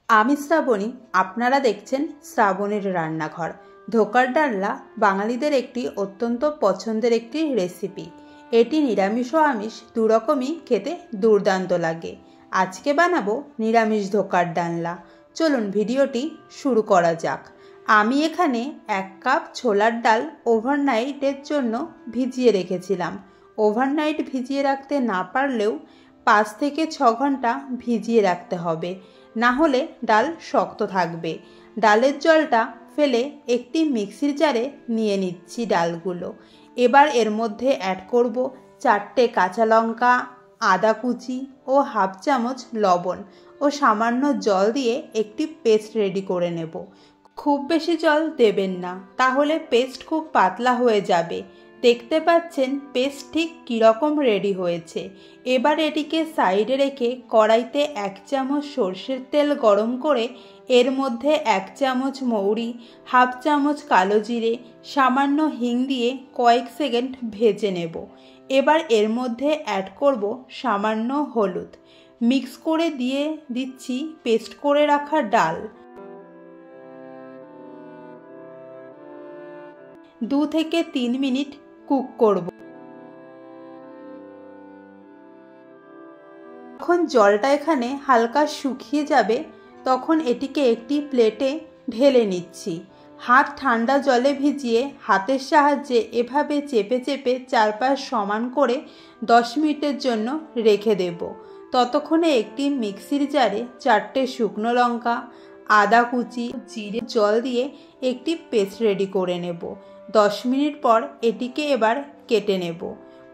আমি শ্রাবণী, আপনারা দেখছেন শ্রাবণীর রান্নাঘর। ধোকার ডালনা বাঙালিদের একটি অত্যন্ত পছন্দের একটি রেসিপি। এটি নিরামিষ ও আমিষ দুরকমই খেতে দুর্দান্ত লাগে। আজকে বানাবো নিরামিষ ধোকার ডালনা। চলুন ভিডিওটি শুরু করা যাক। আমি এখানে 1 কাপ ছোলার ডাল ওভারনাইটের জন্য ভিজিয়ে রেখেছিলাম। ওভারনাইট ভিজিয়ে রাখতে না পারলেও 5 থেকে 6 ঘন্টা ভিজিয়ে রাখতে হবে, না হলে ডাল শক্ত থাকবে। ডালের জলটা ফেলে একটি মিক্সির জারে নিয়ে নিচ্ছি ডালগুলো। এবার এর মধ্যে অ্যাড করব 4টে কাঁচা লঙ্কা, আদা কুচি ও হাফ চামচ লবণ ও সামান্য জল দিয়ে একটি পেস্ট রেডি করে নেব। খুব বেশি জল দেবেন না, তাহলে পেস্ট খুব পাতলা হয়ে যাবে। দেখতে পাচ্ছেন পেস্ট ঠিক কীরকম রেডি হয়েছে। এবার এটিকে সাইডে রেখে কড়াইতে 1 চামচ সর্ষের তেল গরম করে এর মধ্যে 1 চামচ মৌরি, হাফ চামচ কালো জিরে, সামান্য হিং দিয়ে কয়েক সেকেন্ড ভেজে নেব। এবার এর মধ্যে অ্যাড করব সামান্য হলুদ। মিক্স করে দিয়ে দিচ্ছি পেস্ট করে রাখা ডাল। 2 থেকে 3 মিনিট কুক করব। যখন জলটা এখানে হালকা শুকিয়ে যাবে তখন এটিকে একটি প্লেটে ঢেলে নিচ্ছি। হাত ঠান্ডা জলে ভিজিয়ে হাতের সাহায্যে এভাবে চেপে চেপে চারপাশ সমান করে 10 মিনিটের জন্য রেখে দেব। ততক্ষণে একটি মিক্সির জারে 4টে শুকনো লঙ্কা, আদা কুচি, জিরে, জল দিয়ে একটি পেস্ট রেডি করে নেব। 10 মিনিট পর এটিকে এবার কেটে নেব।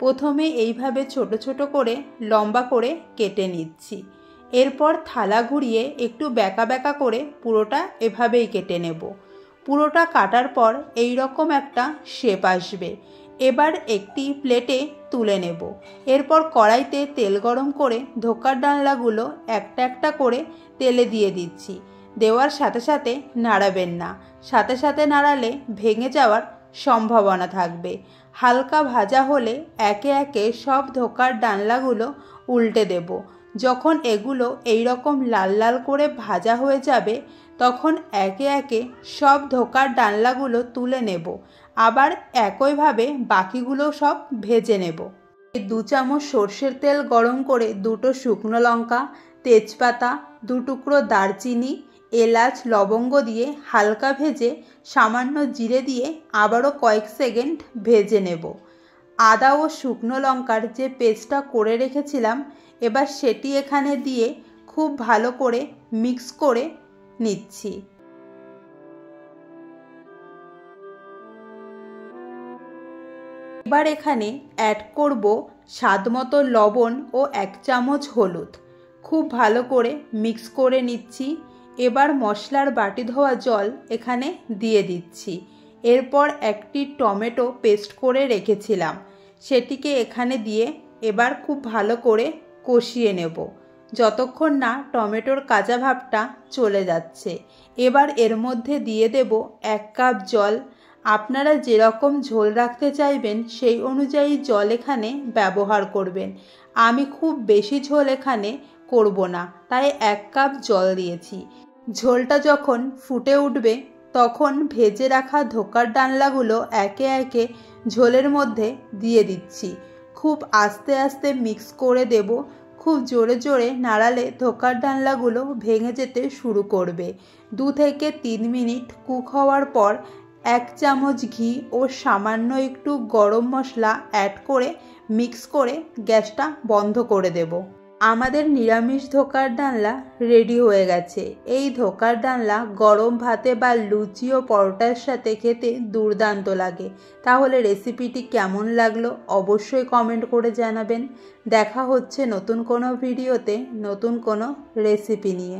প্রথমে এইভাবে ছোট ছোট করে লম্বা করে কেটে নিচ্ছি। এরপর থালা ঘুরিয়ে একটু বেঁকা বেঁকা করে পুরোটা এভাবেই কেটে নেব। পুরোটা কাটার পর এই রকম একটা শেপ আসবে। এবার একটি প্লেটে তুলে নেব। এরপর কড়াইতে তেল গরম করে ধোকার ডালনাগুলো একটা একটা করে তেলে দিয়ে দিচ্ছি। দেওয়ার সাথে সাথে নাড়াবেন না, সাথে সাথে নাড়ালে ভেঙে যাওয়ার সম্ভাবনা থাকবে। হালকা ভাজা হলে একে একে সব ধোকার ডালনাগুলো উল্টে দেব। যখন এগুলো এই রকম লাল লাল করে ভাজা হয়ে যাবে তখন একে একে সব ধোকার ডালনাগুলো তুলে নেব। আবার একইভাবে বাকিগুলো সব ভেজে নেব। 2 চামচ সর্ষের তেল গরম করে 2টো শুকনো লঙ্কা, তেজপাতা, 2 টুকরো দারচিনি, এলাচ, লবঙ্গ দিয়ে হালকা ভেজে সামান্য জিরে দিয়ে আবারও কয়েক সেকেন্ড ভেজে নেব। আদা ও শুকনো লঙ্কার যে পেস্টটা করে রেখেছিলাম এবার সেটি এখানে দিয়ে খুব ভালো করে মিক্স করে নিচ্ছি। এবার এখানে অ্যাড করব স্বাদমতো লবণ ও 1 চামচ হলুদ। খুব ভালো করে মিক্স করে নিচ্ছি। এবার মশলার বাটি ধোয়া জল এখানে দিয়ে দিচ্ছি। এরপর একটি টমেটো পেস্ট করে রেখেছিলাম সেটিকে এখানে দিয়ে এবার খুব ভালো করে কষিয়ে নেব যতক্ষণ না টমেটোর কাঁচা ভাবটা চলে যাচ্ছে। এবার এর মধ্যে দিয়ে দেব 1 কাপ জল। আপনারা যেরকম ঝোল রাখতে চাইবেন সেই অনুযায়ী জল এখানে ব্যবহার করবেন। আমি খুব বেশি ঝোল এখানে করব না, তাই 1 কাপ জল দিয়েছি। ঝোলটা যখন ফুটে উঠবে তখন ভেজে রাখা ধোকার ডালনাগুলো একে একে ঝোলের মধ্যে দিয়ে দিচ্ছি। খুব আস্তে আস্তে মিক্স করে দেব। খুব জোরে জোরে নাড়ালে ধোকার ডালনাগুলো ভেঙে যেতে শুরু করবে। 2 থেকে 3 মিনিট কুক হওয়ার পর 1 চামচ ঘি ও সামান্য একটু গরম মশলা অ্যাড করে মিক্স করে গ্যাসটা বন্ধ করে দেব। আমাদের নিরামিষ ধোকার ডালনা রেডি হয়ে গেছে। এই ধোকার ডালনা গরম ভাতে বা লুচি ও পরোটার সাথে খেতে দুর্দান্ত লাগে। তাহলে রেসিপিটি কেমন লাগলো অবশ্যই কমেন্ট করে জানাবেন। দেখা হচ্ছে নতুন কোনো ভিডিওতে নতুন কোনো রেসিপি নিয়ে।